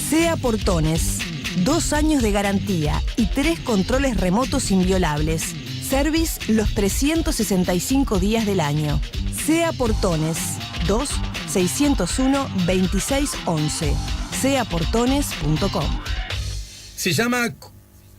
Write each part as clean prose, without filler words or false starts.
SEA Portones. 2 años de garantía y 3 controles remotos inviolables. Service los 365 días del año. SEA Portones. 2-601-2611. seaportones.com. Se llama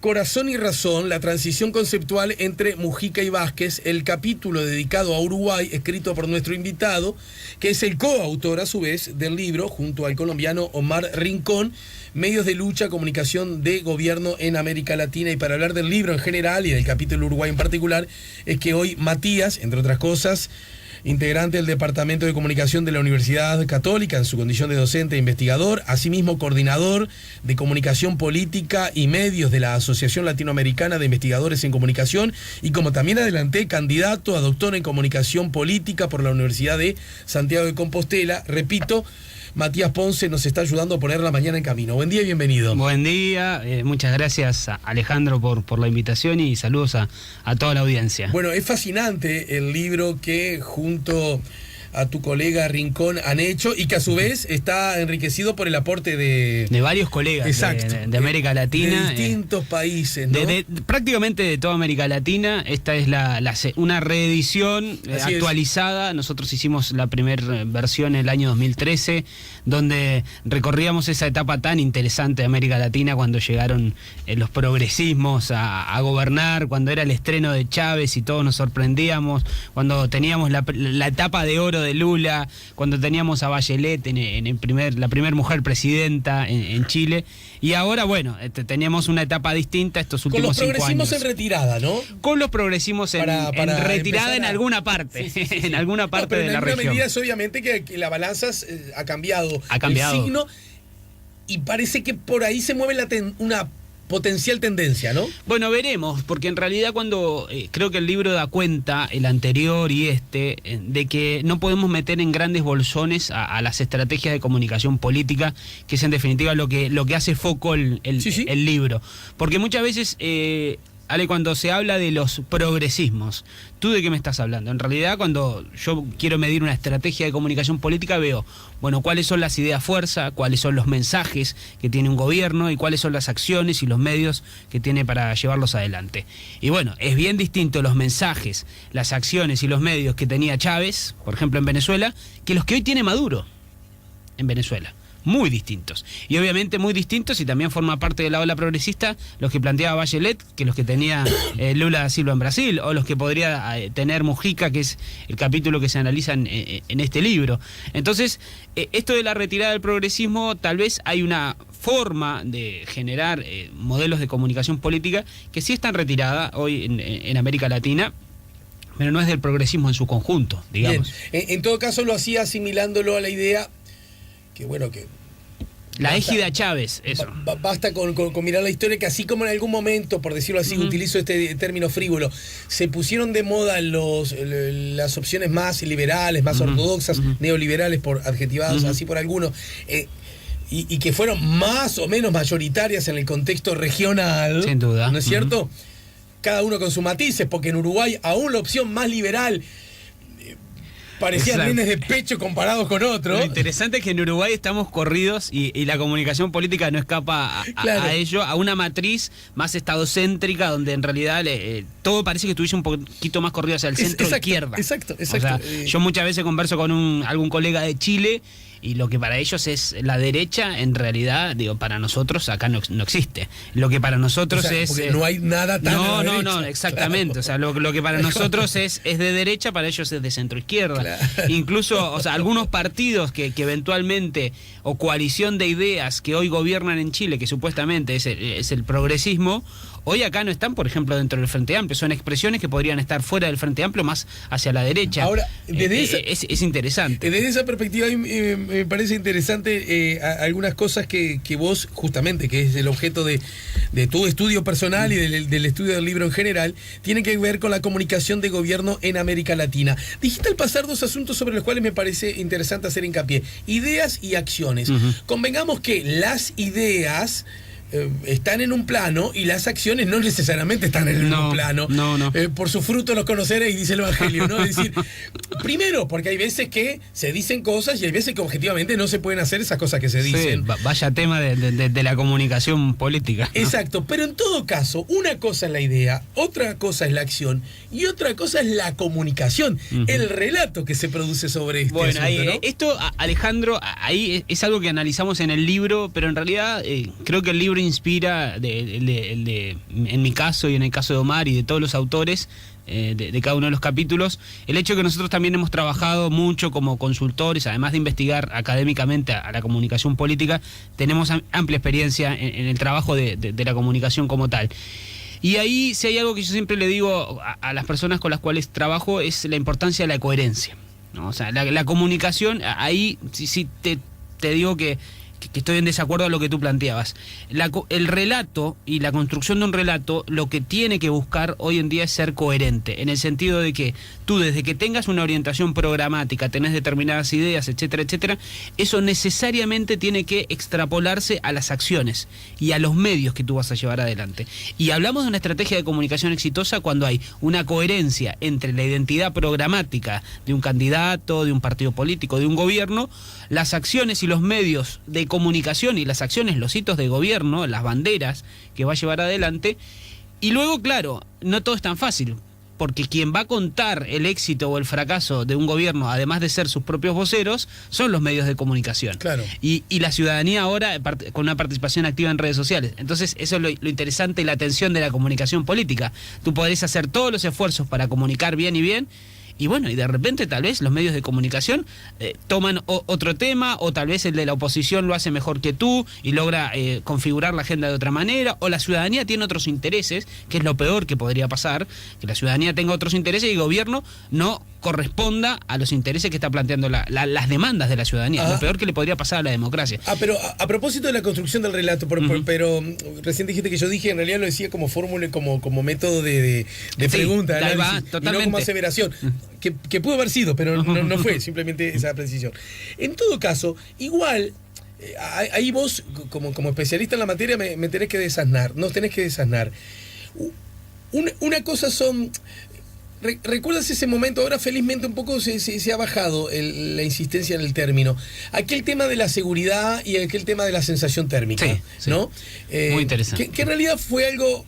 Corazón y Razón, la transición conceptual entre Mujica y Vázquez, el capítulo dedicado a Uruguay, escrito por nuestro invitado, que es el coautor a su vez del libro, junto al colombiano Omar Rincón, Medios de lucha, comunicación de gobierno en América Latina. Y para hablar del libro en general y del capítulo Uruguay en particular, es que hoy Matías, entre otras cosas, integrante del Departamento de Comunicación de la Universidad Católica en su condición de docente e investigador, asimismo coordinador de Comunicación Política y Medios de la Asociación Latinoamericana de Investigadores en Comunicación, y como también adelanté, candidato a doctor en Comunicación Política por la Universidad de Santiago de Compostela. Repito, Matías Ponce nos está ayudando a poner la mañana en camino. Buen día y bienvenido. Buen día, muchas gracias Alejandro por la invitación y saludos a toda la audiencia. Bueno, es fascinante el libro que junto a tu colega Rincón han hecho y que a su vez está enriquecido por el aporte de varios colegas. Exacto, de América Latina. De distintos países, ¿no? Prácticamente de toda América Latina. Esta es una reedición actualizada. Nosotros hicimos la primera versión en el año 2013, donde recorríamos esa etapa tan interesante de América Latina cuando llegaron los progresismos a gobernar, cuando era el estreno de Chávez y todos nos sorprendíamos, cuando teníamos la etapa de oro de Lula, cuando teníamos a Bachelet la primer mujer presidenta en Chile, y ahora bueno, teníamos una etapa distinta estos últimos 5 años. Con los progresismos en retirada, ¿no? Con los progresismos en retirada en alguna parte, en alguna parte de la región. En alguna medida es obviamente que la balanza ha cambiado. Ha cambiado. El signo, y parece que por ahí se mueve una potencial tendencia, ¿no? Bueno, veremos, porque en realidad cuando creo que el libro da cuenta, el anterior y de que no podemos meter en grandes bolsones a las estrategias de comunicación política, que es en definitiva lo que hace foco el libro. Porque muchas veces, Ale, cuando se habla de los progresismos, ¿tú de qué me estás hablando? En realidad, cuando yo quiero medir una estrategia de comunicación política, veo, bueno, cuáles son las ideas fuerza, cuáles son los mensajes que tiene un gobierno y cuáles son las acciones y los medios que tiene para llevarlos adelante. Y bueno, es bien distinto los mensajes, las acciones y los medios que tenía Chávez, por ejemplo, en Venezuela, que los que hoy tiene Maduro en Venezuela. Muy distintos. Y obviamente muy distintos, y también forma parte de la ola progresista, los que planteaba Bachelet, que los que tenía Lula da Silva en Brasil, o los que podría tener Mujica, que es el capítulo que se analiza en este libro. Entonces, esto de la retirada del progresismo, tal vez hay una forma de generar modelos de comunicación política que sí están retirada hoy en América Latina, pero no es del progresismo en su conjunto, digamos. Bien. En todo caso lo hacía asimilándolo a la idea que bueno, que la égida Chávez, eso. Basta con mirar la historia, que así como en algún momento, por decirlo así, utilizo este término frívolo, se pusieron de moda las opciones más liberales, más ortodoxas, neoliberales, por adjetivados así por algunos, y que fueron más o menos mayoritarias en el contexto regional. Sin duda. ¿No es cierto? Cada uno con sus matices, porque en Uruguay aún la opción más liberal parecían nenes de pecho comparados con otros. Lo interesante es que en Uruguay estamos corridos y la comunicación política no escapa a ello, a una matriz más estadocéntrica, donde en realidad todo parece que estuviese un poquito más corrido hacia el centro izquierda. Exacto. O sea, yo muchas veces converso con algún colega de Chile, y lo que para ellos es la derecha, en realidad, digo, para nosotros acá no existe. Lo que para nosotros porque no hay nada tan No, exactamente. Claro. O sea, lo que para nosotros es de derecha, para ellos es de centro izquierda. Claro. Incluso, o sea, algunos partidos que eventualmente, o coalición de ideas que hoy gobiernan en Chile, que supuestamente es el progresismo, hoy acá no están, por ejemplo, dentro del Frente Amplio. Son expresiones que podrían estar fuera del Frente Amplio, más hacia la derecha. Ahora, es interesante. Desde esa perspectiva me parece interesante algunas cosas que vos, justamente, que es el objeto de tu estudio personal y del estudio del libro en general, tiene que ver con la comunicación de gobierno en América Latina. Dijiste al pasar 2 asuntos sobre los cuales me parece interesante hacer hincapié: ideas y acciones. Convengamos que las ideas están en un plano y las acciones no necesariamente están en el mismo plano. No. Por sus frutos los conoceréis, dice el Evangelio, ¿no? Es decir, primero, porque hay veces que se dicen cosas y hay veces que objetivamente no se pueden hacer esas cosas que se dicen. Sí, vaya tema de la comunicación política, ¿no? Exacto, pero en todo caso, una cosa es la idea, otra cosa es la acción y otra cosa es la comunicación, el relato que se produce sobre este bueno, asunto, ¿no? Esto, Alejandro, ahí es algo que analizamos en el libro, pero en realidad creo que el libro inspira, en mi caso y en el caso de Omar y de todos los autores de cada uno de los capítulos, el hecho de que nosotros también hemos trabajado mucho como consultores, además de investigar académicamente a la comunicación política, tenemos amplia experiencia en el trabajo de la comunicación como tal. Y ahí, si hay algo que yo siempre le digo a las personas con las cuales trabajo, es la importancia de la coherencia, ¿no? O sea, la comunicación, ahí sí te digo que estoy en desacuerdo a lo que tú planteabas. El relato y la construcción de un relato, lo que tiene que buscar hoy en día es ser coherente, en el sentido de que tú, desde que tengas una orientación programática, tenés determinadas ideas, etcétera, etcétera, eso necesariamente tiene que extrapolarse a las acciones y a los medios que tú vas a llevar adelante. Y hablamos de una estrategia de comunicación exitosa cuando hay una coherencia entre la identidad programática de un candidato, de un partido político, de un gobierno, las acciones y los medios de comunicación y las acciones, los hitos de gobierno, las banderas que va a llevar adelante. Y luego, claro, no todo es tan fácil, porque quien va a contar el éxito o el fracaso de un gobierno, además de ser sus propios voceros, son los medios de comunicación. Claro. Y la ciudadanía ahora con una participación activa en redes sociales. Entonces, eso es lo interesante y la atención de la comunicación política. Tú podés hacer todos los esfuerzos para comunicar bien y bien, y bueno, y de repente tal vez los medios de comunicación toman otro tema, o tal vez el de la oposición lo hace mejor que tú y logra configurar la agenda de otra manera, o la ciudadanía tiene otros intereses, que es lo peor que podría pasar, que la ciudadanía tenga otros intereses y el gobierno no corresponda a los intereses que está planteando las demandas de la ciudadanía. Lo peor que le podría pasar a la democracia. Pero a propósito de la construcción del relato, pero recién dijiste que yo dije, en realidad lo decía como fórmula, como método de pregunta, de análisis, y no como aseveración, que pudo haber sido, pero no fue simplemente esa precisión. En todo caso, igual, ahí vos, como especialista en la materia, me tenés que desasnar, nos tenés que desasnar. Una cosa son... ¿Recuerdas ese momento? Ahora felizmente un poco se ha bajado la insistencia en el término. Aquel tema de la seguridad y aquel tema de la sensación térmica, sí. ¿no? Muy interesante. Que en realidad fue algo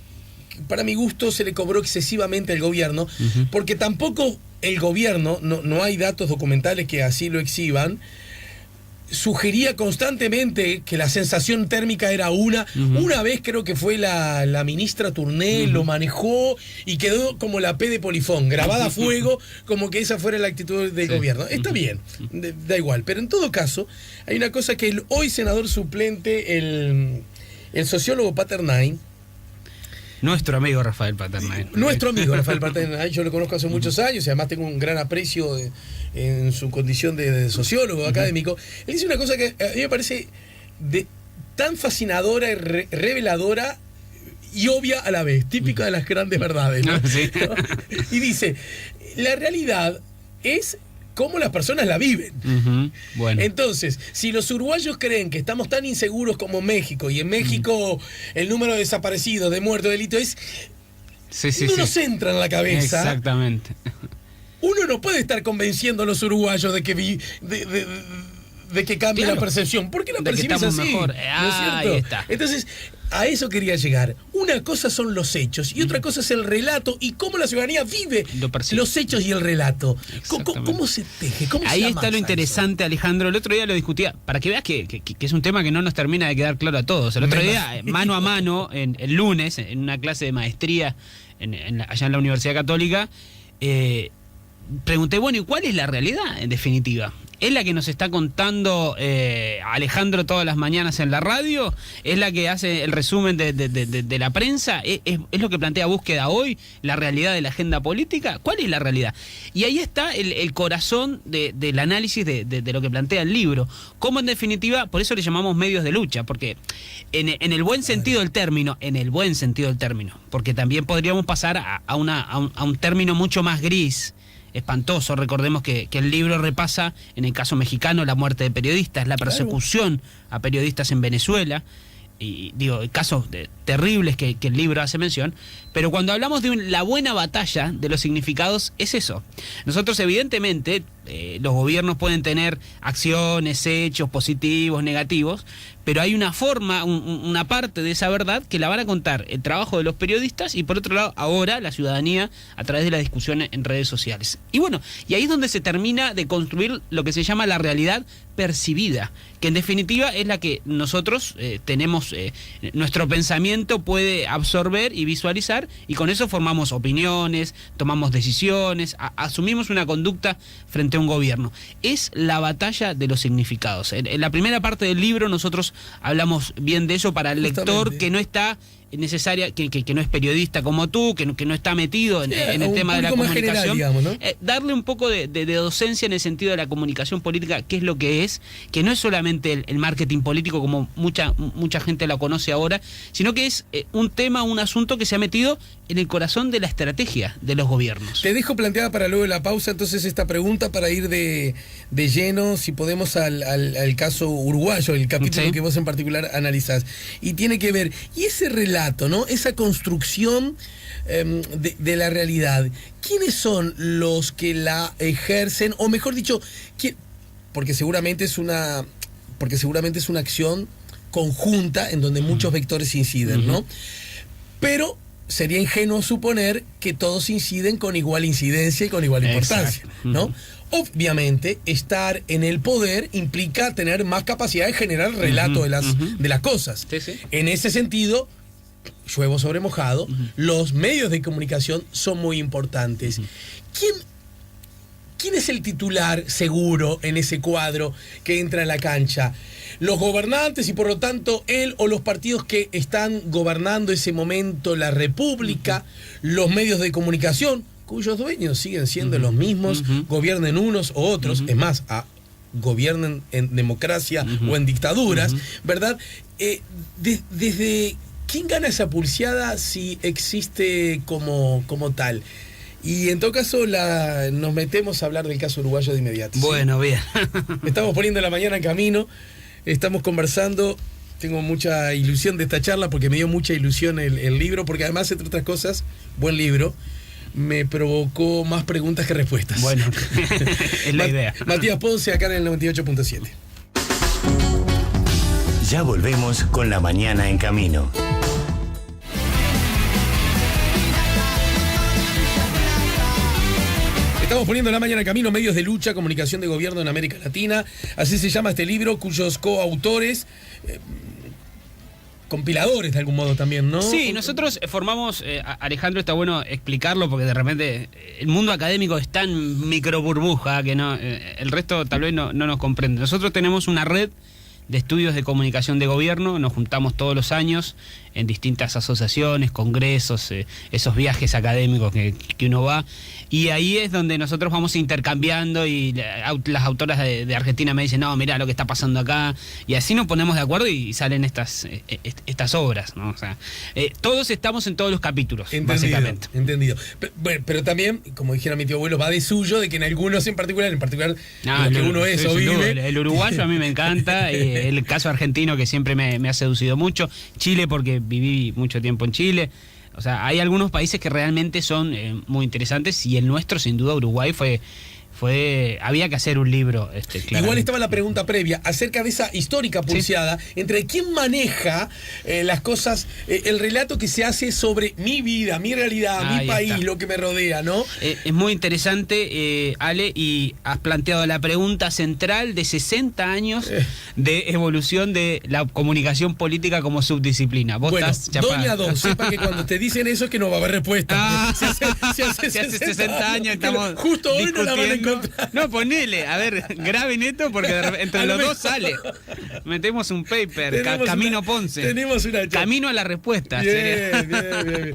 que para mi gusto se le cobró excesivamente al gobierno, porque tampoco el gobierno, no hay datos documentales que así lo exhiban, sugería constantemente que la sensación térmica era una vez creo que fue la ministra Tourné, lo manejó y quedó como la P de Polifón, grabada a fuego, como que esa fuera la actitud del gobierno. Está bien, da igual, pero en todo caso hay una cosa que el hoy senador suplente, el sociólogo Paternain, nuestro amigo Rafael Paternain. Yo lo conozco hace muchos años y además tengo un gran aprecio en su condición de sociólogo académico. Él dice una cosa que a mí me parece tan fascinadora y reveladora y obvia a la vez, típica de las grandes verdades, ¿no? Sí. ¿No? Y dice, la realidad es cómo las personas la viven. Bueno. Entonces, si los uruguayos creen que estamos tan inseguros como México, y en México el número de desaparecidos, de muertos, de delitos no nos entra en la cabeza. Exactamente. Uno no puede estar convenciendo a los uruguayos de que de que cambie la percepción, porque la percibes así, mejor. ¿no es cierto? Ahí está. Entonces, a eso quería llegar. Una cosa son los hechos y otra cosa es el relato y cómo la ciudadanía vive los hechos y el relato. ¿Cómo se teje? ¿Cómo ahí se está lo interesante, Alejandro. El otro día lo discutía, para que veas que es un tema que no nos termina de quedar claro a todos. El otro día, mano a mano, el lunes, en una clase de maestría allá en la Universidad Católica, pregunté, bueno, ¿y cuál es la realidad, en definitiva? ¿Es la que nos está contando Alejandro todas las mañanas en la radio? ¿Es la que hace el resumen de la prensa? ¿Es lo que plantea Búsqueda hoy? ¿La realidad de la agenda política? ¿Cuál es la realidad? Y ahí está el corazón del análisis de lo que plantea el libro. Cómo, en definitiva, por eso le llamamos medios de lucha, porque en el buen sentido del término, porque también podríamos pasar a un término mucho más gris, espantoso. Recordemos que el libro repasa, en el caso mexicano, la muerte de periodistas, la persecución a periodistas en Venezuela, y digo, casos terribles que el libro hace mención, pero cuando hablamos de la buena batalla de los significados, es eso. Nosotros evidentemente, los gobiernos pueden tener acciones, hechos positivos, negativos, pero hay una forma, una parte de esa verdad que la van a contar el trabajo de los periodistas y por otro lado ahora la ciudadanía a través de la discusión en redes sociales. Y bueno, y ahí es donde se termina de construir lo que se llama la realidad percibida, que en definitiva es la que nosotros tenemos, nuestro pensamiento puede absorber y visualizar, y con eso formamos opiniones, tomamos decisiones, asumimos una conducta frente a un gobierno. Es la batalla de los significados. En la primera parte del libro nosotros hablamos bien de eso para el lector que no está necesaria, que no es periodista como tú, que no está metido en el tema de la comunicación, general, digamos, ¿no? Darle un poco de docencia en el sentido de la comunicación política, qué es lo que es, que no es solamente el marketing político como mucha gente lo conoce ahora, sino que es un tema, un asunto que se ha metido en el corazón de la estrategia de los gobiernos. Te dejo planteada para luego de la pausa entonces esta pregunta para ir de lleno, si podemos, al caso uruguayo, el capítulo que vos en particular analizás. Y tiene que ver, y ese relato, ¿no? Esa construcción de la realidad, ¿quiénes son los que la ejercen? O mejor dicho, porque seguramente es una acción conjunta en donde muchos vectores inciden, ¿no? Pero sería ingenuo suponer que todos inciden con igual incidencia y con igual importancia, ¿no? Obviamente, estar en el poder implica tener más capacidad de generar relato de las cosas. Sí. En ese sentido, lluevo sobre mojado, los medios de comunicación son muy importantes. ¿Quién es el titular seguro en ese cuadro que entra en la cancha? Los gobernantes y por lo tanto él o los partidos que están gobernando ese momento la República, los medios de comunicación, cuyos dueños siguen siendo los mismos, gobiernen unos o otros, es más, gobiernen en democracia o en dictaduras, ¿verdad? Desde ¿quién gana esa pulseada si existe como tal? Y en todo caso nos metemos a hablar del caso uruguayo de inmediato. Bueno, ¿sí? Bien. Estamos poniendo la mañana en camino, estamos conversando, tengo mucha ilusión de esta charla porque me dio mucha ilusión el libro, porque además, entre otras cosas, buen libro, me provocó más preguntas que respuestas. Bueno, es la idea. Matías Ponce, acá en el 98.7. Ya volvemos con La Mañana en Camino. Estamos poniendo La Mañana en Camino, medios de lucha, comunicación de gobierno en América Latina. Así se llama este libro, cuyos coautores, compiladores de algún modo también, ¿no? Sí, nosotros formamos, Alejandro, está bueno explicarlo porque de repente el mundo académico es tan micro burbuja que no, el resto tal vez no nos comprende. Nosotros tenemos una red de estudios de comunicación de gobierno, nos juntamos todos los años en distintas asociaciones, congresos, esos viajes académicos que uno va, y ahí es donde nosotros vamos intercambiando y las autoras de Argentina me dicen, no, mirá lo que está pasando acá, y así nos ponemos de acuerdo y salen estas obras, ¿no? O sea, todos estamos en todos los capítulos, básicamente. Entendido. Pero también, como dijera mi tío abuelo, va de suyo, de que en algunos en particular lo que uno es o vive. El uruguayo a mí me encanta, el caso argentino que siempre me ha seducido mucho, Chile porque viví mucho tiempo en Chile. O sea, hay algunos países que realmente son muy interesantes y el nuestro, sin duda, Uruguay había que hacer un libro. Igual estaba la pregunta previa acerca de esa histórica pulseada entre quién maneja las cosas, el relato que se hace sobre mi vida, mi realidad, mi país, lo que me rodea, ¿no? Es muy interesante, Ale, y has planteado la pregunta central de 60 años de evolución de la comunicación política como subdisciplina. ¿Vos estás chapado? Doña Don, sepa que cuando te dicen eso es que no va a haber respuesta. Si hace 60 años estamos justo hoy no la van a encontrar. No, ponele, a ver, graben eto porque entre los dos sale. Metemos un paper, Camino Ponce. Tenemos una Camino a la respuesta. Bien.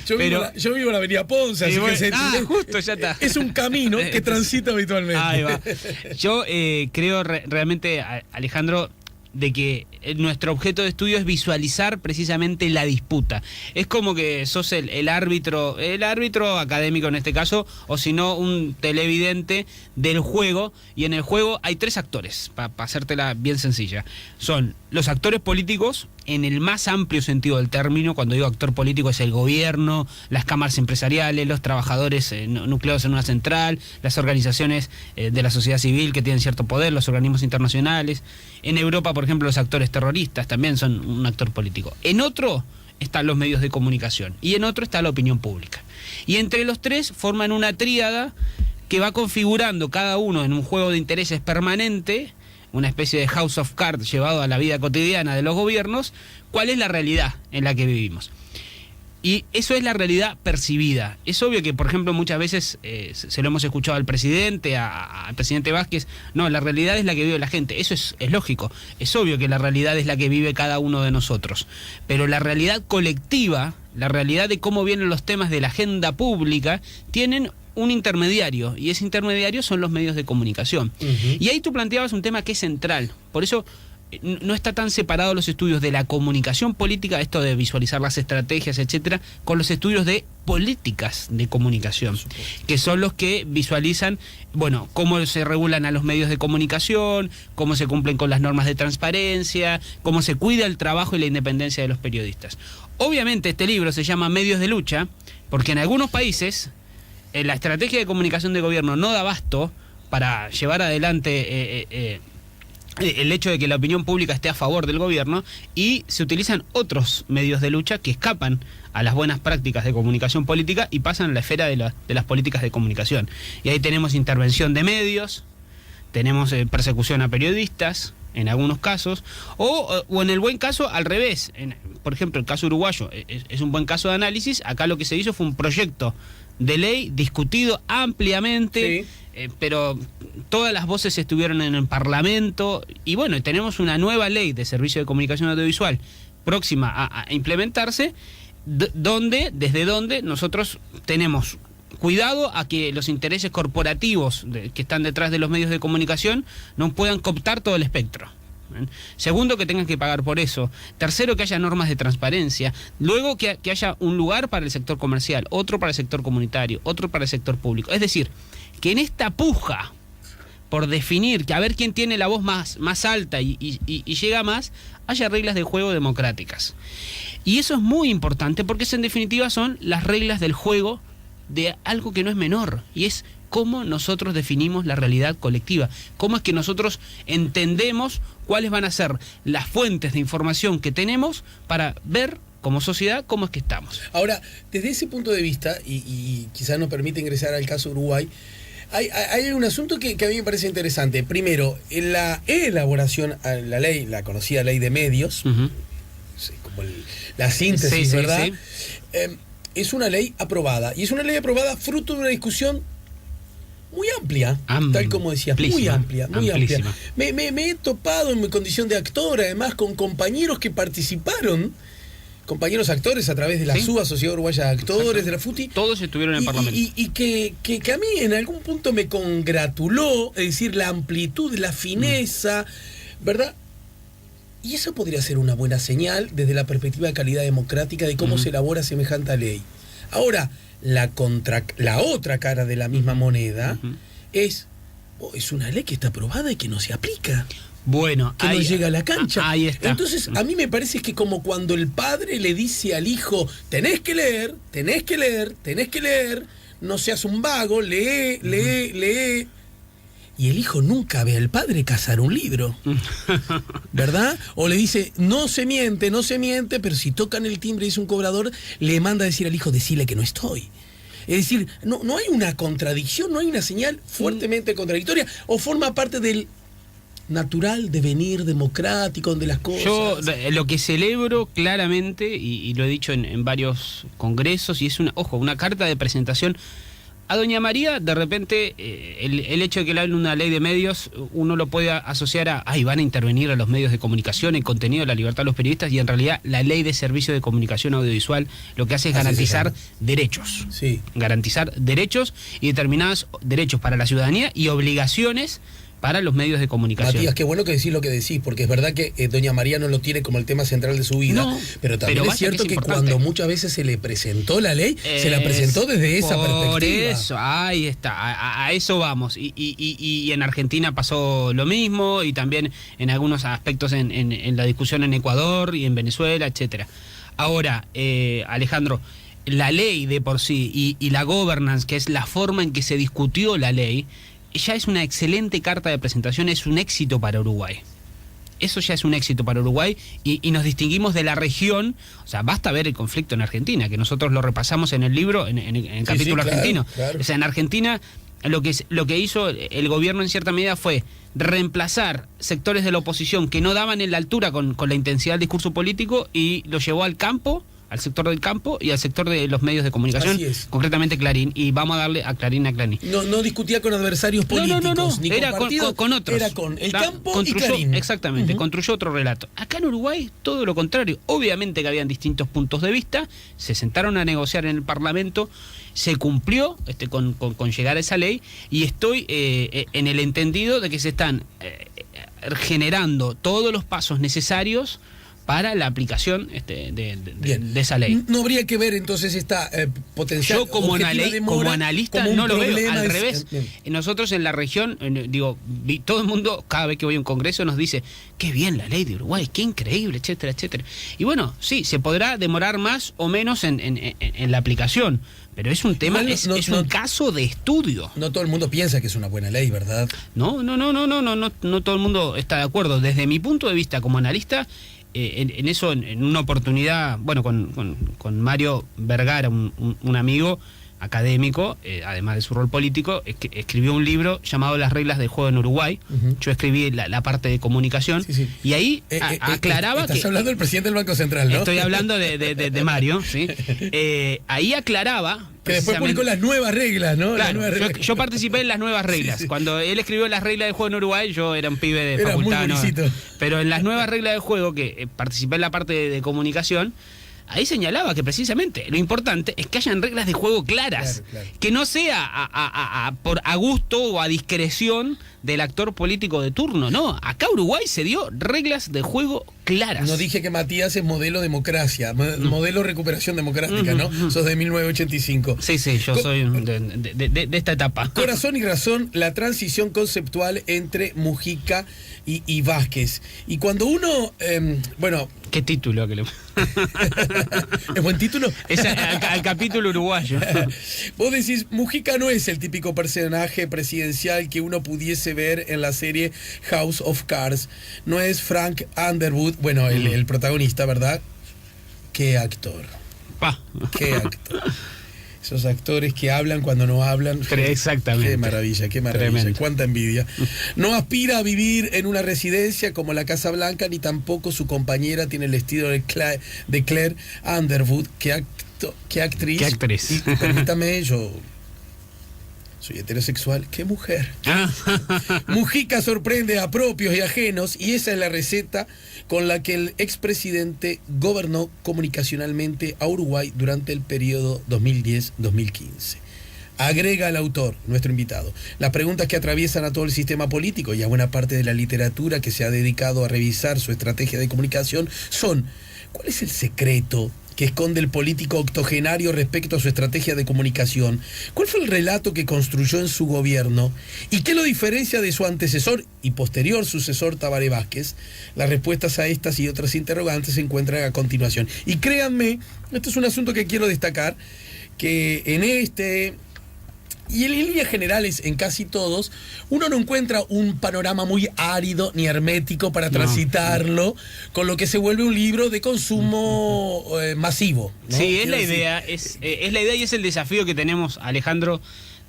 Yo vivo en la avenida Ponce, así que justo, ya está. Es un camino que transita habitualmente. Ahí va. Yo creo realmente, Alejandro, de que nuestro objeto de estudio es visualizar precisamente la disputa. Es como que sos el árbitro académico en este caso, o si no, un televidente del juego, y en el juego hay tres actores, para hacértela bien sencilla. Son los actores políticos, en el más amplio sentido del término. Cuando digo actor político es el gobierno, las cámaras empresariales, los trabajadores nucleados en una central, las organizaciones de la sociedad civil que tienen cierto poder, los organismos internacionales. En Europa, por ejemplo, los actores terroristas también son un actor político. En otro están los medios de comunicación y en otro está la opinión pública. Y entre los tres forman una tríada que va configurando cada uno en un juego de intereses permanente, una especie de House of Cards llevado a la vida cotidiana de los gobiernos, cuál es la realidad en la que vivimos. Y eso es la realidad percibida. Es obvio que, por ejemplo, muchas veces se lo hemos escuchado al presidente, al presidente Vázquez. No, la realidad es la que vive la gente. Eso es lógico. Es obvio que la realidad es la que vive cada uno de nosotros. Pero la realidad colectiva, la realidad de cómo vienen los temas de la agenda pública, tienen un intermediario, y ese intermediario son los medios de comunicación. Y ahí tú planteabas un tema que es central. Por eso no está tan separado los estudios de la comunicación política, esto de visualizar las estrategias, etcétera, con los estudios de políticas de comunicación, que son los que visualizan, bueno, cómo se regulan a los medios de comunicación, cómo se cumplen con las normas de transparencia, cómo se cuida el trabajo y la independencia de los periodistas. Obviamente este libro se llama Medios de Lucha, porque en algunos países la estrategia de comunicación de gobierno no da abasto para llevar adelante el hecho de que la opinión pública esté a favor del gobierno, y se utilizan otros medios de lucha que escapan a las buenas prácticas de comunicación política y pasan a la esfera de las políticas de comunicación. Y ahí tenemos intervención de medios, tenemos persecución a periodistas en algunos casos, o en el buen caso al revés. Por ejemplo, el caso uruguayo es un buen caso de análisis. Acá lo que se hizo fue un proyecto de ley discutido ampliamente, sí, pero todas las voces estuvieron en el Parlamento, y bueno, tenemos una nueva ley de servicio de comunicación audiovisual próxima a implementarse, desde donde nosotros tenemos cuidado a que los intereses corporativos que están detrás de los medios de comunicación no puedan cooptar todo el espectro. Segundo, que tengan que pagar por eso. Tercero, que haya normas de transparencia. Luego, que haya un lugar para el sector comercial, otro para el sector comunitario, otro para el sector público. Es decir, que en esta puja por definir, que a ver quién tiene la voz más alta y llega más, haya reglas de juego democráticas. Y eso es muy importante porque en definitiva son las reglas del juego de algo que no es menor, y es cómo nosotros definimos la realidad colectiva, cómo es que nosotros entendemos cuáles van a ser las fuentes de información que tenemos para ver como sociedad cómo es que estamos. Ahora, desde ese punto de vista, y quizás nos permite ingresar al caso Uruguay, hay un asunto que a mí me parece interesante. Primero, en la elaboración a la ley, la conocida ley de medios, como la síntesis, ¿verdad? Sí. Es una ley aprobada, y es una ley aprobada fruto de una discusión muy amplia, tal como decías, muy amplia. Me he topado en mi condición de actor, además, con compañeros que participaron, compañeros actores a través de la SUA, Sociedad Uruguaya de Actores, de la FUTI. Todos estuvieron en el Parlamento. Y que a mí en algún punto me congratuló, es decir, la amplitud, la fineza, ¿verdad? Y eso podría ser una buena señal desde la perspectiva de calidad democrática de cómo se elabora semejante ley. Ahora, la otra cara de la misma moneda es una ley que está aprobada y que no se aplica. Bueno, que no llega a la cancha. Ahí está. Entonces, a mí me parece que como cuando el padre le dice al hijo, tenés que leer, no seas un vago, lee. Y el hijo nunca ve al padre cazar un libro, ¿verdad? O le dice, no se miente, pero si tocan el timbre y es un cobrador, le manda a decir al hijo, decile que no estoy. Es decir, no hay una contradicción, no hay una señal fuertemente contradictoria, o forma parte del natural devenir democrático de las cosas. Yo lo que celebro claramente, y lo he dicho en varios congresos, y es una carta de presentación a doña María. De repente, el hecho de que le hablen una ley de medios, uno lo puede asociar a, van a intervenir a los medios de comunicación, el contenido de la libertad de los periodistas, y en realidad la ley de servicio de comunicación audiovisual lo que hace es garantizar derechos. Sí. Garantizar derechos y determinados derechos para la ciudadanía y obligaciones para los medios de comunicación. Matías, qué bueno que decís lo que decís, porque es verdad que doña María no lo tiene como el tema central de su vida, No, pero también pero es cierto que importante. cuando muchas veces se le presentó la ley, se la presentó desde esa perspectiva. Por eso, ahí está, a eso vamos. Y en Argentina pasó lo mismo, y también en algunos aspectos en la discusión en Ecuador y en Venezuela, etcétera. Ahora, Alejandro, la ley de por sí y la governance, que es la forma en que se discutió la ley, ya es una excelente carta de presentación, es un éxito para Uruguay. Eso ya es un éxito para Uruguay y nos distinguimos de la región. O sea, basta ver el conflicto en Argentina, que nosotros lo repasamos en el libro, en el capítulo claro, argentino. claro. O sea, en Argentina lo que hizo el gobierno en cierta medida fue reemplazar sectores de la oposición que no daban en la altura con la intensidad del discurso político, y lo llevó al campo, al sector del campo y al sector de los medios de comunicación, Así es. concretamente Clarín, y vamos a darle a Clarín. No discutía con adversarios políticos, No. ni Era con partidos, con otros. era con el Da- campo y construyó, Clarín. Exactamente, construyó otro relato. Acá en Uruguay, todo lo contrario. Obviamente que habían distintos puntos de vista, se sentaron a negociar en el Parlamento, se cumplió con llegar a esa ley, y estoy en el entendido de que se están generando todos los pasos necesarios para la aplicación de esa ley. No habría que ver entonces esta potencial Yo como objetiva demora como analista como un no lo veo, problema. al revés. Nosotros en la región, todo el mundo, cada vez que voy a un congreso, nos dice, qué bien la ley de Uruguay, qué increíble, etcétera, etcétera. Y bueno, sí, se podrá demorar más o menos en la aplicación, pero es un tema, Igual es un caso de estudio. No todo el mundo piensa que es una buena ley, ¿verdad? No todo el mundo está de acuerdo. Desde mi punto de vista como analista, en eso, en una oportunidad, bueno, con Mario Vergara, un amigo académico, además de su rol político, escribió un libro llamado Las reglas del juego en Uruguay. Yo escribí la parte de comunicación, Sí. y ahí aclaraba Estás que... hablando del presidente del Banco Central, ¿no? Estoy hablando de Mario, ¿sí? Ahí aclaraba... Que después publicó las nuevas reglas, ¿no? Las Claro, nuevas reglas. yo participé en las nuevas reglas. Sí. Cuando él escribió las reglas del juego en Uruguay, yo era un pibe de Era muy facultad. ¿no? buenicito. Pero en las nuevas reglas del juego, que participé en la parte de comunicación, ahí señalaba que precisamente lo importante es que hayan reglas de juego claras. Claro. Que no sea a gusto o a discreción del actor político de turno. No, acá Uruguay se dio reglas de juego claras. No dije que Matías es modelo democracia, modelo recuperación democrática, ¿no? Sos de 1985. Sí, yo soy de esta etapa. Corazón y razón, la transición conceptual entre Mujica y Vázquez. Y cuando uno, bueno... ¿Qué título? ¿Es buen título? Es al capítulo uruguayo. Vos decís, Mujica no es el típico personaje presidencial que uno pudiese ver en la serie House of Cards. No es Frank Underwood, bueno, el protagonista, ¿verdad? Qué actor. Qué actor. Esos actores que hablan cuando no hablan. Exactamente. Qué maravilla. Tremendo. Cuánta envidia. No aspira a vivir en una residencia como la Casa Blanca, ni tampoco su compañera tiene el estilo de Claire Underwood. Qué actriz. Qué actriz. Y permítame, yo soy heterosexual. ¡Qué mujer! Mujica sorprende a propios y ajenos, y esa es la receta con la que el expresidente gobernó comunicacionalmente a Uruguay durante el periodo 2010-2015. Agrega el autor, nuestro invitado, las preguntas que atraviesan a todo el sistema político y a buena parte de la literatura que se ha dedicado a revisar su estrategia de comunicación son: ¿cuál es el secreto que esconde el político octogenario respecto a su estrategia de comunicación? ¿Cuál fue el relato que construyó en su gobierno? ¿Y qué lo diferencia de su antecesor y posterior sucesor Tabaré Vázquez? Las respuestas a estas y otras interrogantes se encuentran a continuación. Y créanme, esto es un asunto que quiero destacar, que en y en líneas generales, en casi todos, uno no encuentra un panorama muy árido ni hermético para transitarlo, con lo que se vuelve un libro de consumo masivo, ¿no? Sí, Quiero es la decir, idea, es la idea y es el desafío que tenemos, Alejandro,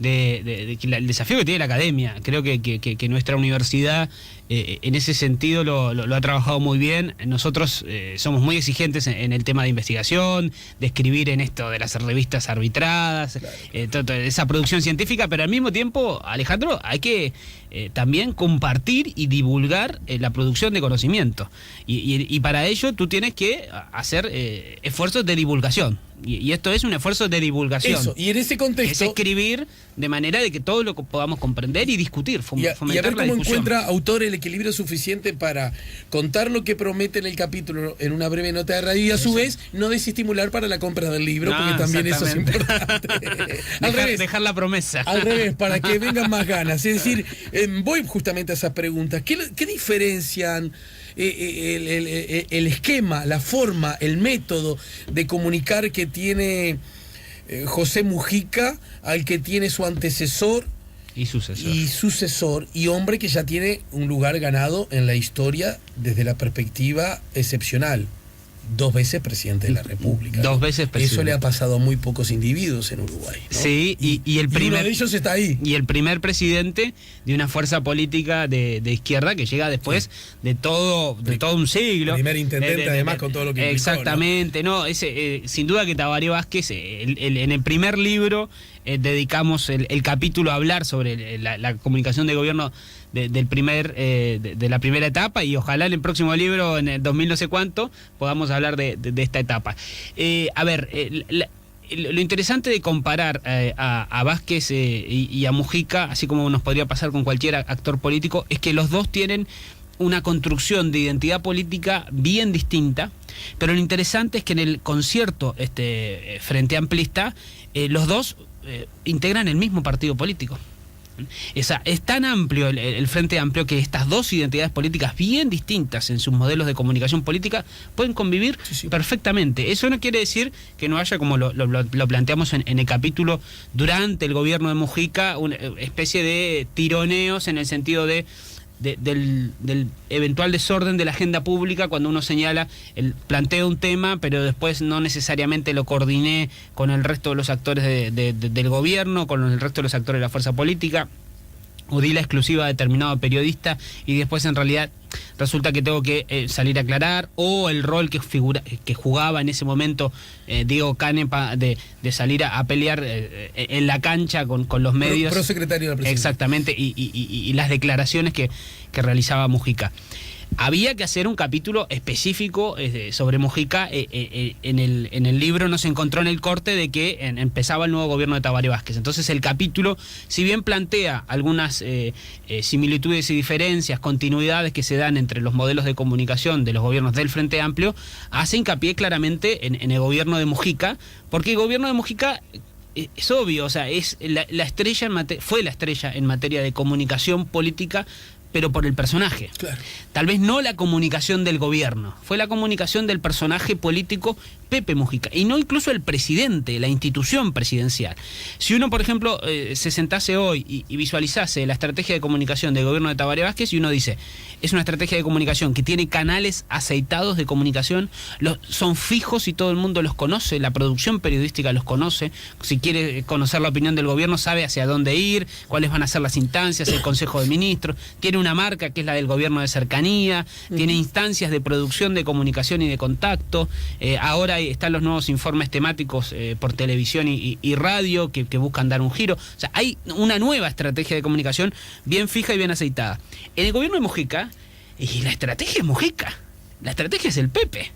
el desafío que tiene la academia. Creo que nuestra universidad en ese sentido lo ha trabajado muy bien. Nosotros somos muy exigentes en el tema de investigación, de escribir en esto de las revistas arbitradas, toda esa producción científica, pero al mismo tiempo, Alejandro, hay que también compartir y divulgar la producción de conocimiento. Y para ello tú tienes que hacer esfuerzos de divulgación. Y esto es un esfuerzo de divulgación. Eso, y en ese contexto... Es escribir de manera de que todos lo podamos comprender y discutir, y a ver cómo discusión. encuentra autor el equilibrio suficiente para contar lo que promete en el capítulo en una breve nota de radio y a su vez no desestimular para la compra del libro, porque también eso es importante. Dejar la promesa. Al revés, para que vengan más ganas. Es decir, voy justamente a esas preguntas. ¿Qué diferencian el esquema, la forma, el método de comunicar que tiene José Mujica al que tiene su antecesor y sucesor y hombre que ya tiene un lugar ganado en la historia desde la perspectiva excepcional? 2 veces presidente de la República. 2 veces presidente. Eso le ha pasado a muy pocos individuos en Uruguay, ¿no? Sí, y el primer, uno de ellos está ahí. Y el primer presidente de una fuerza política de izquierda que llega después de todo un siglo. Primer intendente, además, con todo lo que implicó, exactamente, ¿no? Sin duda que Tabaré Vázquez, en el primer libro dedicamos el capítulo a hablar sobre la comunicación de gobierno de la primera etapa, y ojalá en el próximo libro, en el 2000 no sé cuánto, podamos hablar de esta etapa. Lo interesante de comparar a Vázquez y a Mujica, así como nos podría pasar con cualquier actor político, es que los dos tienen una construcción de identidad política bien distinta, pero lo interesante es que en el concierto Frente Amplista, los dos integran el mismo partido político. Es tan amplio el Frente Amplio que estas dos identidades políticas bien distintas en sus modelos de comunicación política pueden convivir perfectamente. Eso no quiere decir que no haya, como lo planteamos en el capítulo, durante el gobierno de Mujica, una especie de tironeos en el sentido del eventual desorden de la agenda pública, cuando uno señala, plantea un tema, pero después no necesariamente lo coordiné con el resto de los actores del gobierno, con el resto de los actores de la fuerza política, o di la exclusiva a determinado periodista y después en realidad resulta que tengo que salir a aclarar, o el rol que jugaba en ese momento Diego Canepa de salir a pelear en la cancha con los medios. Prosecretario de la Presidencia. Exactamente, y las declaraciones que realizaba Mujica. Había que hacer un capítulo específico sobre Mujica. En el libro nos encontró en el corte de que empezaba el nuevo gobierno de Tabaré Vázquez. Entonces el capítulo, si bien plantea algunas similitudes y diferencias, continuidades que se dan entre los modelos de comunicación de los gobiernos del Frente Amplio, hace hincapié claramente en el gobierno de Mujica, porque el gobierno de Mujica... Es obvio, o sea, es la estrella fue la estrella en materia de comunicación política, pero por el personaje. Claro. Tal vez no la comunicación del gobierno, fue la comunicación del personaje político Pepe Mujica, y no incluso el presidente, la institución presidencial. Si uno, por ejemplo, se sentase hoy y visualizase la estrategia de comunicación del gobierno de Tabaré Vázquez, y uno dice, es una estrategia de comunicación que tiene canales aceitados de comunicación, son fijos y todo el mundo los conoce, la producción periodística los conoce, si quiere conocer la opinión del gobierno sabe hacia dónde ir, cuáles van a ser las instancias, el Consejo de Ministros, tiene una marca que es la del gobierno de cercanía, tiene instancias de producción de comunicación y de contacto, ahora están los nuevos informes temáticos por televisión y radio que buscan dar un giro. O sea, hay una nueva estrategia de comunicación bien fija y bien aceitada. En el gobierno de Mujica, y la estrategia es Mujica, la estrategia es el Pepe.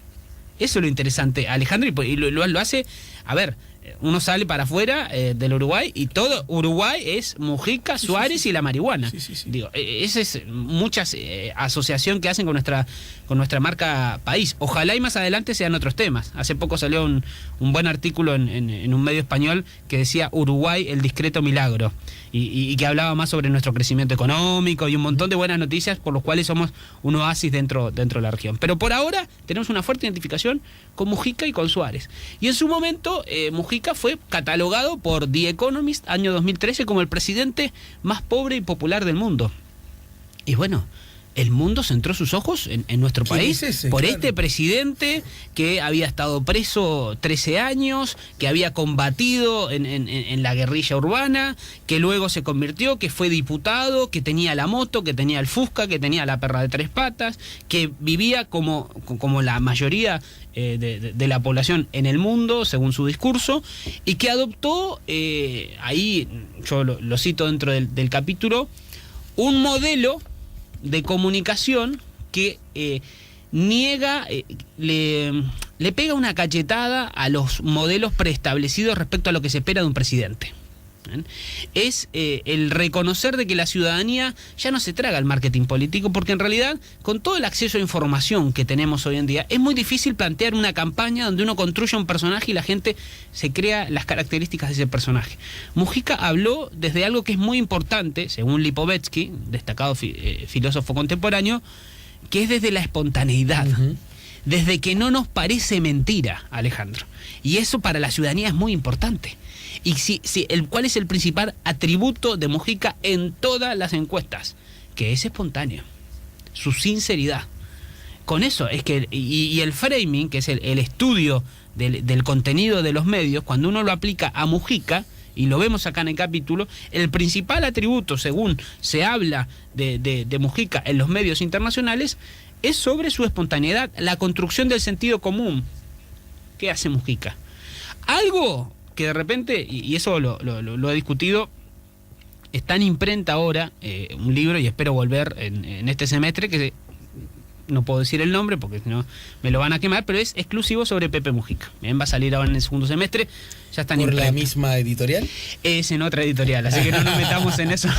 Eso es lo interesante, Alejandro, y lo hace, a ver, uno sale para afuera del Uruguay y todo Uruguay es Mujica, Suárez y la marihuana. Digo, esa es muchas asociación que hacen con nuestra marca país. Ojalá y más adelante sean otros temas. Hace poco salió un buen artículo en un medio español que decía Uruguay, el discreto milagro, y que hablaba más sobre nuestro crecimiento económico y un montón de buenas noticias por los cuales somos un oasis dentro de la región. Pero por ahora tenemos una fuerte identificación con Mujica y con Suárez. Y en su momento Mujica fue catalogado por The Economist, año 2013, como el presidente más pobre y popular del mundo. Y bueno, el mundo centró sus ojos en nuestro país por claro. este presidente que había estado preso 13 años, que había combatido en la guerrilla urbana, que luego se convirtió, que fue diputado, que tenía la moto, que tenía el Fusca, que tenía la perra de 3 patas, que vivía como la mayoría de la población en el mundo, según su discurso, y que adoptó, ahí yo lo cito dentro del capítulo, un modelo de comunicación que niega, le pega una cachetada a los modelos preestablecidos respecto a lo que se espera de un presidente. ¿Bien? Es el reconocer de que la ciudadanía ya no se traga el marketing político, porque en realidad, con todo el acceso a información que tenemos hoy en día, es muy difícil plantear una campaña donde uno construye un personaje y la gente se crea las características de ese personaje. Mujica habló desde algo que es muy importante, según Lipovetsky, destacado filósofo contemporáneo, que es desde la espontaneidad. Uh-huh. Desde que no nos parece mentira, Alejandro. Y eso para la ciudadanía es muy importante. Y ¿cuál es el principal atributo de Mujica en todas las encuestas? Que es espontáneo, su sinceridad. Con eso es que, y el framing, que es el estudio del contenido de los medios, cuando uno lo aplica a Mujica, y lo vemos acá en el capítulo, el principal atributo, según se habla de Mujica en los medios internacionales, es sobre su espontaneidad, la construcción del sentido común. ¿Qué hace Mujica? Algo que de repente, y eso lo he discutido, está en imprenta ahora, un libro, y espero volver en este semestre, que no puedo decir el nombre porque si no me lo van a quemar, pero es exclusivo sobre Pepe Mujica. Bien, va a salir ahora en el segundo semestre. Ya está en ¿Por imprenta. la misma editorial? Es en otra editorial, así que no nos metamos en eso,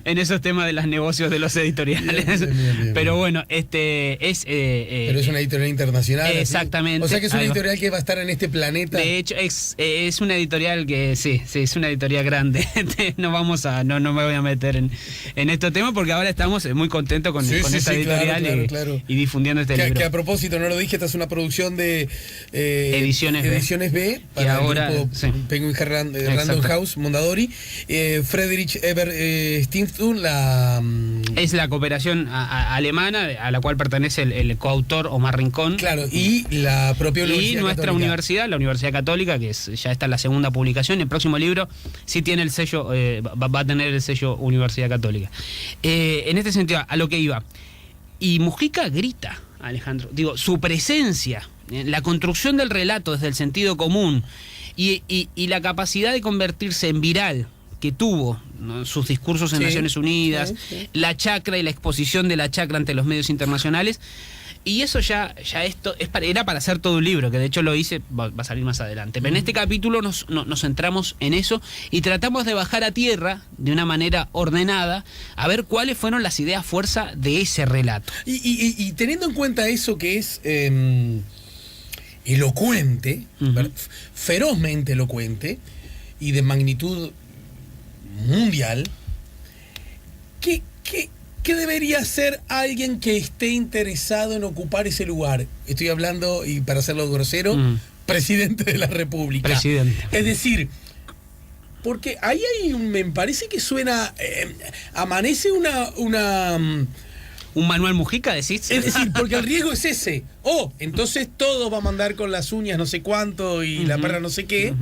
en esos temas de los negocios de los editoriales. Bien. Pero bueno, es... pero es una editorial internacional. Exactamente. ¿Así? O sea que es una editorial que va a estar en este planeta. De hecho, es una editorial que sí, es una editorial grande. No me voy a meter en estos temas porque ahora estamos muy contentos con esta editorial claro. Y difundiendo este libro. Que a propósito, no lo dije, esta es una producción de Ediciones B. Para ahora, el grupo Penguin Random House, Mondadori. Friedrich Ebert Stiftung, es la cooperación alemana a la cual pertenece el coautor Omar Rincón. Claro, y la propia Universidad Y nuestra Católica. Universidad, la Universidad Católica, que ya está en la segunda publicación. El próximo libro sí tiene el sello, va a tener el sello Universidad Católica. En este sentido, a lo que iba. Y Mujica grita, Alejandro, digo, su presencia, la construcción del relato desde el sentido común y la capacidad de convertirse en viral que tuvo, ¿no?, sus discursos en Naciones Unidas, la chacra y la exposición de la chacra ante los medios internacionales. Y eso ya esto era para hacer todo un libro, que de hecho lo hice, va a salir más adelante. Pero en este capítulo nos centramos en eso y tratamos de bajar a tierra de una manera ordenada a ver cuáles fueron las ideas fuerza de ese relato. Y teniendo en cuenta eso que es elocuente, ferozmente elocuente y de magnitud mundial, ¿qué debería hacer alguien que esté interesado en ocupar ese lugar? Estoy hablando, y para hacerlo grosero, presidente de la República. Presidente. Es decir, porque ahí me parece que suena, amanece ¿Un Manuel Mujica, decís? Es decir, porque el riesgo es ese. Entonces todo va a mandar con las uñas no sé cuánto y la perra no sé qué.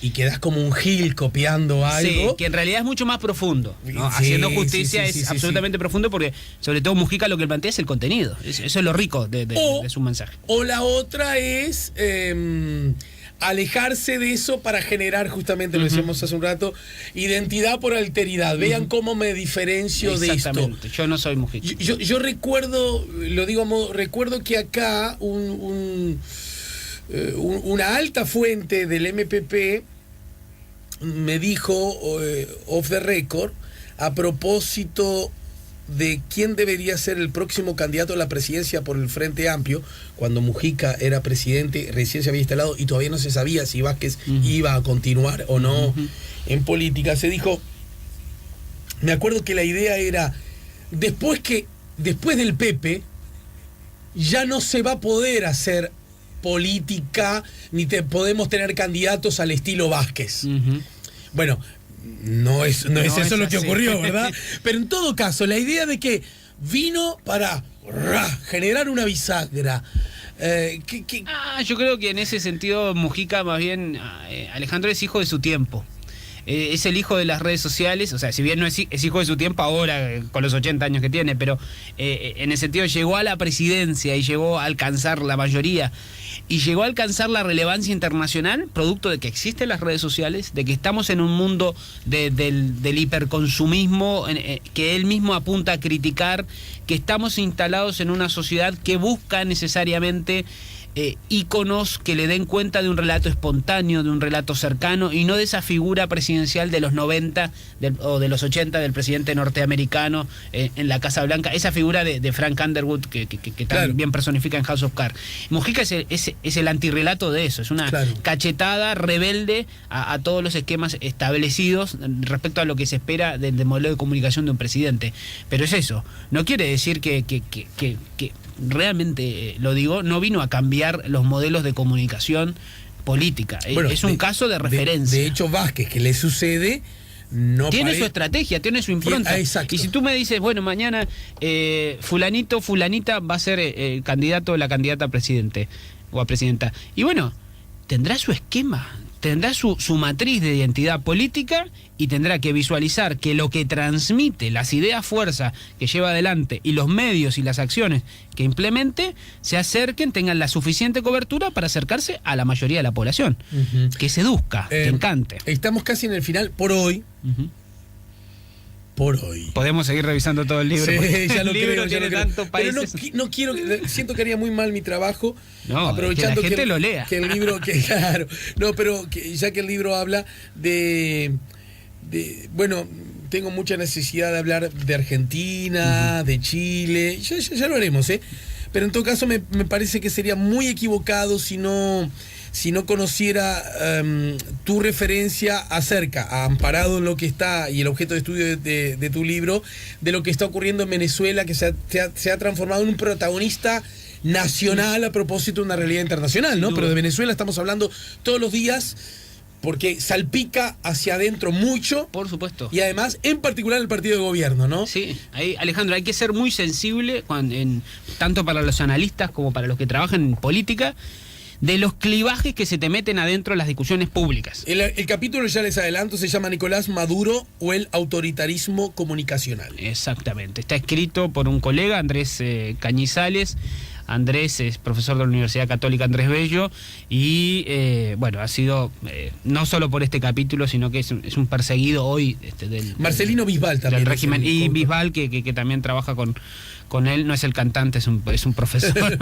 Y quedas como un gil copiando algo. Sí, que en realidad es mucho más profundo, ¿no? Haciendo justicia es absolutamente profundo, porque sobre todo Mujica lo que plantea es el contenido. Eso es lo rico de su mensaje. O la otra es alejarse de eso para generar, justamente lo decíamos hace un rato, identidad por alteridad. Vean cómo me diferencio de esto. Exactamente, yo no soy Mujica. Yo recuerdo, lo digo a modo, recuerdo que acá una alta fuente del MPP me dijo off the record a propósito de quién debería ser el próximo candidato a la presidencia por el Frente Amplio, cuando Mujica era presidente, recién se había instalado y todavía no se sabía si Vázquez iba a continuar o no en política. Se dijo, me acuerdo que la idea era, después del Pepe ya no se va a poder hacer política, ni podemos tener candidatos al estilo Vázquez. Bueno, No es eso lo que así. ocurrió, ¿verdad? Pero en todo caso, la idea de que vino para generar una bisagra. Yo creo que en ese sentido Mujica más bien, Alejandro es hijo de su tiempo. Es el hijo de las redes sociales, o sea, si bien no es hijo de su tiempo ahora, con los 80 años que tiene, pero en ese sentido llegó a la presidencia y llegó a alcanzar la mayoría, y llegó a alcanzar la relevancia internacional, producto de que existen las redes sociales, de que estamos en un mundo del hiperconsumismo, que él mismo apunta a criticar, que estamos instalados en una sociedad que busca necesariamente íconos que le den cuenta de un relato espontáneo, de un relato cercano, y no de esa figura presidencial de los 90 o de los 80 del presidente norteamericano en la Casa Blanca, esa figura de Frank Underwood que Claro. tan bien personifica en House of Cards. Mujica es el antirrelato de eso, es una cachetada rebelde a todos los esquemas establecidos respecto a lo que se espera del modelo de comunicación de un presidente. Pero es eso, no quiere decir que realmente, lo digo, no vino a cambiar los modelos de comunicación política. Bueno, es un caso de referencia. De hecho, Vázquez, que le sucede, no tiene su estrategia, tiene su impronta. Exacto. Y si tú me dices, bueno, mañana fulanito, fulanita va a ser candidato o la candidata a presidente o a presidenta. Y bueno, tendrá su esquema, tendrá su matriz de identidad política y tendrá que visualizar que lo que transmite, las ideas fuerza que lleva adelante y los medios y las acciones que implemente se acerquen, tengan la suficiente cobertura para acercarse a la mayoría de la población. Que seduzca, que encante. Estamos casi en el final por hoy. Por hoy. Podemos seguir revisando todo el libro. Sí, ya lo el libro creo, tiene tantos Pero países. no quiero, siento que haría muy mal mi trabajo. No, aprovechando que la gente lo lea. Que el libro, claro. No, pero ya que el libro habla bueno, tengo mucha necesidad de hablar de Argentina, de Chile. Ya lo haremos, ¿eh? Pero en todo caso me parece que sería muy equivocado si no conociera tu referencia acerca, amparado en lo que está y el objeto de estudio de tu libro, de lo que está ocurriendo en Venezuela, que se ha transformado en un protagonista nacional a propósito de una realidad internacional, ¿no? Pero de Venezuela estamos hablando todos los días, porque salpica hacia adentro mucho. Por supuesto. Y además, en particular, el partido de gobierno, ¿no? Sí, Alejandro, hay que ser muy sensible, tanto para los analistas como para los que trabajan en política, de los clivajes que se te meten adentro de las discusiones públicas. El capítulo, ya les adelanto, se llama Nicolás Maduro o el autoritarismo comunicacional. Exactamente. Está escrito por un colega, Andrés Cañizales. Andrés es profesor de la Universidad Católica Andrés Bello y bueno, ha sido no solo por este capítulo, sino que es un perseguido hoy del Marcelino Bisbal también del régimen, y Bisbal que también trabaja con él, no es el cantante, es un profesor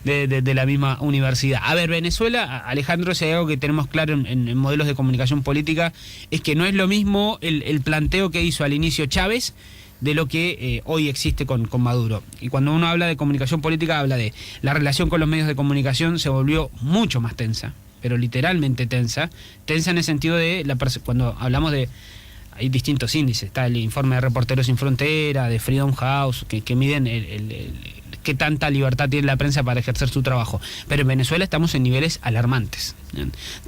de la misma universidad. A ver, Venezuela, Alejandro, si hay algo que tenemos claro en modelos de comunicación política, es que no es lo mismo el planteo que hizo al inicio Chávez de lo que hoy existe con Maduro. Y cuando uno habla de comunicación política, habla de la relación con los medios de comunicación se volvió mucho más tensa, pero literalmente tensa en el sentido de cuando hablamos de... Hay distintos índices, está el informe de Reporteros Sin Frontera, de Freedom House, que miden qué tanta libertad tiene la prensa para ejercer su trabajo. Pero en Venezuela estamos en niveles alarmantes,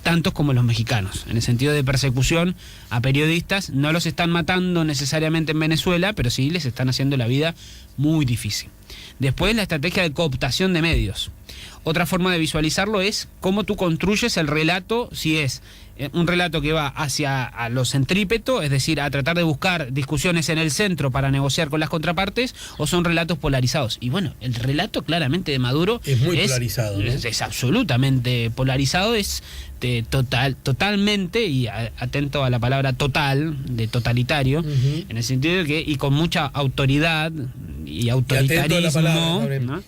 tantos como los mexicanos, en el sentido de persecución a periodistas. No los están matando necesariamente en Venezuela, pero sí les están haciendo la vida muy difícil. Después, la estrategia de cooptación de medios. Otra forma de visualizarlo es cómo tú construyes el relato, si es un relato que va a lo centrípeto, es decir, a tratar de buscar discusiones en el centro para negociar con las contrapartes, o son relatos polarizados. Y bueno, el relato claramente de Maduro es muy polarizado, ¿no? Es absolutamente polarizado, es totalmente, y atento a la palabra total, de totalitario, en el sentido de que, y con mucha autoridad y autoritarismo, ¿no?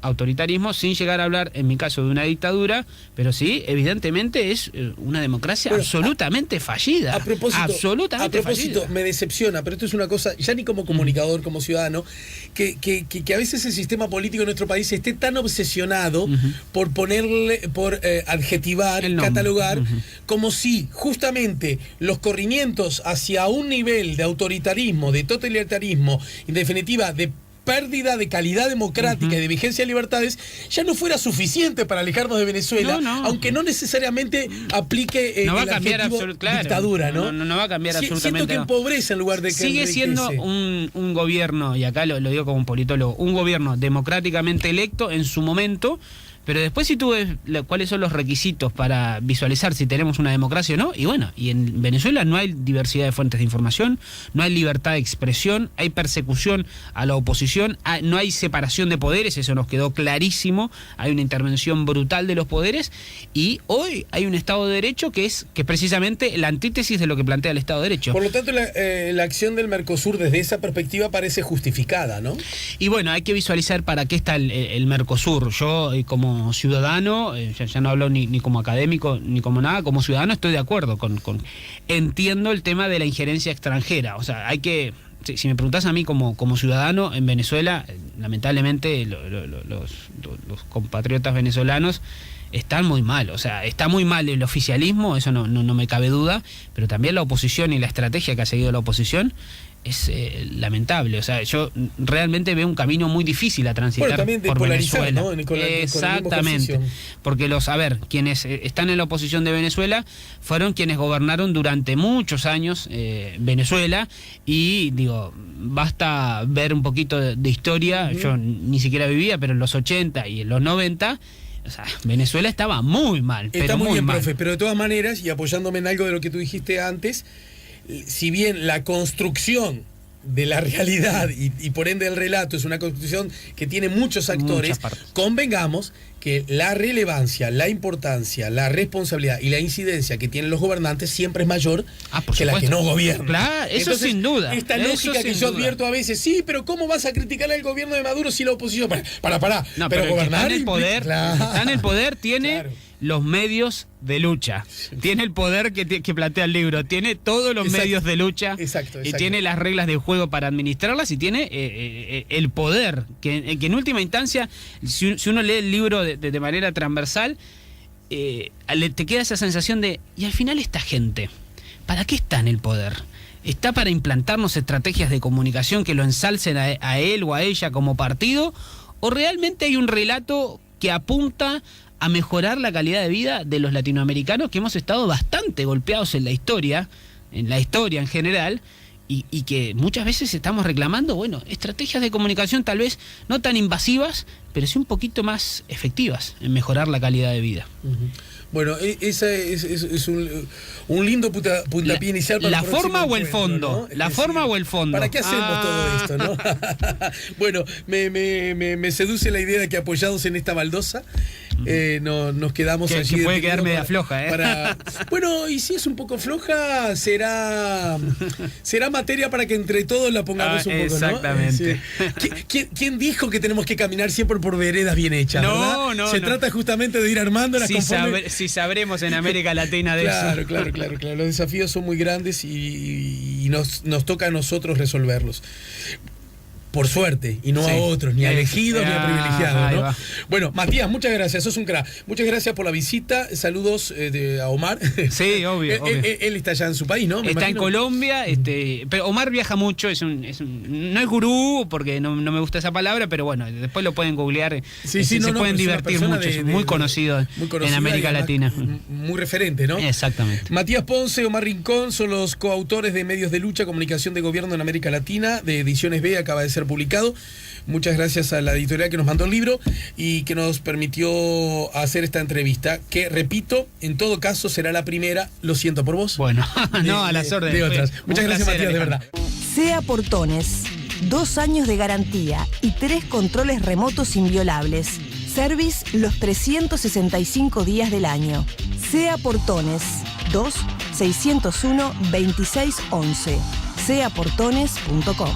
Autoritarismo, sin llegar a hablar, en mi caso, de una dictadura, pero sí, evidentemente es una democracia absolutamente fallida. A propósito, fallida. Me decepciona, pero esto es una cosa, ya ni como comunicador, como ciudadano, que a veces el sistema político de nuestro país esté tan obsesionado por adjetivar, catalogar, como si justamente los corrimientos hacia un nivel de autoritarismo, de totalitarismo, en definitiva, de pérdida de calidad democrática y de vigencia de libertades ya no fuera suficiente para alejarnos de Venezuela, aunque no necesariamente aplique no va a cambiar dictadura, ¿no? No va a cambiar absolutamente. Siento que empobrece en lugar de que sigue siendo un gobierno, y acá lo digo como un politólogo, un gobierno democráticamente electo en su momento. Pero después si tú ves cuáles son los requisitos para visualizar si tenemos una democracia o no, y bueno, y en Venezuela no hay diversidad de fuentes de información, no hay libertad de expresión, hay persecución a la oposición, no hay separación de poderes, eso nos quedó clarísimo, hay una intervención brutal de los poderes, y hoy hay un Estado de Derecho que es precisamente la antítesis de lo que plantea el Estado de Derecho. Por lo tanto, la acción del Mercosur desde esa perspectiva parece justificada, ¿no? Y bueno, hay que visualizar para qué está el Mercosur. Yo, como ciudadano, ya no hablo ni como académico ni como nada, como ciudadano estoy de acuerdo entiendo el tema de la injerencia extranjera. O sea, hay que, si me preguntás a mí como ciudadano en Venezuela, lamentablemente los compatriotas venezolanos están muy mal. O sea, está muy mal el oficialismo, eso no me cabe duda, pero también la oposición y la estrategia que ha seguido la oposición es lamentable. O sea, yo realmente veo un camino muy difícil a transitar por Venezuela, ¿no? Exactamente, porque quienes están en la oposición de Venezuela fueron quienes gobernaron durante muchos años Venezuela, y digo, basta ver un poquito de historia. Yo ni siquiera vivía, pero en los 80 y en los 90, o sea, Venezuela estaba muy mal. Está muy bien, profe, pero de todas maneras, y apoyándome en algo de lo que tú dijiste antes, si bien la construcción de la realidad y por ende el relato es una construcción que tiene muchos actores, convengamos que la relevancia, la importancia, la responsabilidad y la incidencia que tienen los gobernantes siempre es mayor que la que no gobiernan. Claro, eso. Entonces, sin duda. Esta lógica que yo advierto a veces, sí, pero ¿cómo vas a criticar al gobierno de Maduro si la oposición? Para. No, pero gobernar. Está en el poder, tiene los medios de lucha. Tiene el poder que plantea el libro, tiene todos los medios de lucha. Exacto. Y tiene las reglas del juego para administrarlas, y tiene el poder, que en última instancia, si uno lee el libro de manera transversal, te queda esa sensación de, y al final esta gente, ¿para qué está en el poder? ¿Está para implantarnos estrategias de comunicación que lo ensalcen a él o a ella como partido? ¿O realmente hay un relato que apunta a mejorar la calidad de vida de los latinoamericanos, que hemos estado bastante golpeados en la historia en general, y que muchas veces estamos reclamando, bueno, estrategias de comunicación tal vez no tan invasivas, pero sí un poquito más efectivas en mejorar la calidad de vida? Bueno, esa es un lindo puntapié inicial para ¿La forma o el fondo? ¿No? ¿La forma o el fondo? ¿Para qué hacemos todo esto, no? Bueno, me seduce la idea de que apoyados en esta baldosa nos quedamos allí. Que puede quedar media floja, ¿eh? Bueno, y si es un poco floja, será materia para que entre todos la pongamos un poco, exactamente. ¿no? ¿Quién dijo que tenemos que caminar siempre por veredas bien hechas, verdad? No. Se trata justamente de ir armando las conforme... Si sabremos en América Latina de eso. Claro. Los desafíos son muy grandes y nos toca a nosotros resolverlos. Por suerte, y no a otros, ni a elegidos ni a privilegiados, ¿no? Bueno, Matías, muchas gracias, sos un crack. Muchas gracias por la visita. Saludos a Omar. Sí, obvio. Él está allá en su país, ¿no? Está en Colombia, pero Omar viaja mucho, no es gurú, porque no me gusta esa palabra, pero bueno, después lo pueden googlear. Se pueden divertir mucho, es muy conocido en América Latina. Muy referente, ¿no? Exactamente. Matías Ponce, Omar Rincón son los coautores de Medios de Lucha, Comunicación de Gobierno en América Latina, de Ediciones B, acaba de ser publicado. Muchas gracias a la editorial que nos mandó el libro y que nos permitió hacer esta entrevista, que repito, en todo caso será la primera, lo siento por vos. Bueno, a las órdenes. De otras. Muchas gracias, Matías, de verdad. SEA Portones, 2 años de garantía y 3 controles remotos inviolables. Service los 365 días del año. SEA Portones, 2-601-2611. seaportones.com